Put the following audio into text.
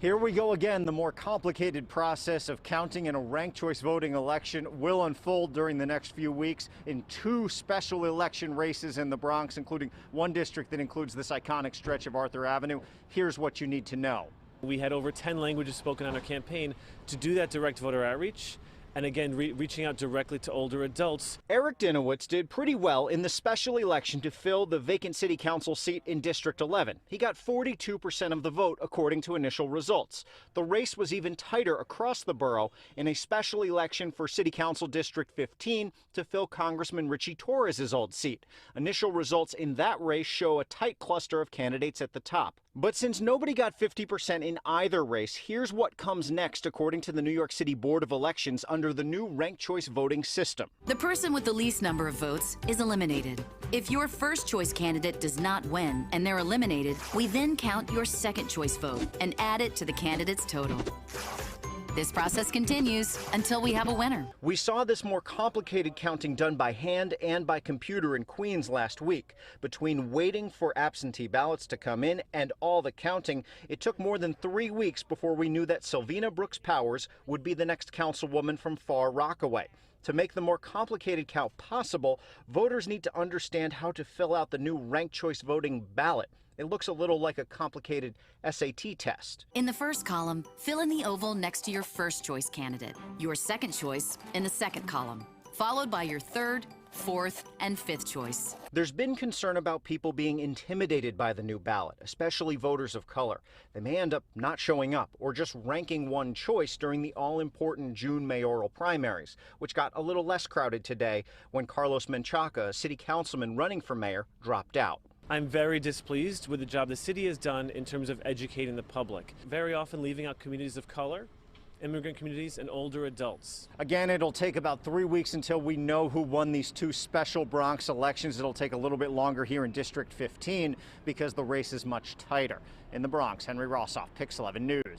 Here we go again. The more complicated process of counting in a ranked choice voting election will unfold during the next few weeks in two special election races in the Bronx, including one district that includes this iconic stretch of Arthur Avenue. Here's what you need to know. We had over 10 languages spoken on our campaign to do that direct voter outreach. And again, reaching out directly to older adults. Eric Dinowitz did pretty well in the special election to fill the vacant city council seat in District 11. He got 42% of the vote according to initial results. The race was even tighter across the borough in a special election for City Council District 15 to fill Congressman Richie Torres' old seat. Initial results in that race show a tight cluster of candidates at the top. But since nobody got 50% in either race, here's what comes next according to the New York City Board of Elections under the new ranked choice voting system. The person with the least number of votes is eliminated. If your first choice candidate does not win and they're eliminated, we then count your second choice vote and add it to the candidate's total. This process continues until we have a winner. We saw this more complicated counting done by hand and by computer in Queens last week. Between waiting for absentee ballots to come in and all the counting, it took more than 3 weeks before we knew that Sylvina Brooks Powers would be the next councilwoman from Far Rockaway. To make the more complicated count possible, voters need to understand how to fill out the new ranked choice voting ballot. It looks a little like a complicated SAT test. In the first column, fill in the oval next to your first choice candidate, your second choice in the second column, followed by your third, fourth, and fifth choice. There's been concern about people being intimidated by the new ballot, especially voters of color. They may end up not showing up or just ranking one choice during the all-important June mayoral primaries, which got a little less crowded today when Carlos Menchaca, a city councilman running for mayor, dropped out. I'm very displeased with the job the city has done in terms of educating the public, very often leaving out communities of color, immigrant communities, and older adults. Again, it'll take about 3 weeks until we know who won these two special Bronx elections. It'll take a little bit longer here in District 15 because the race is much tighter. In the Bronx, Henry Rossoff, Pix 11 News.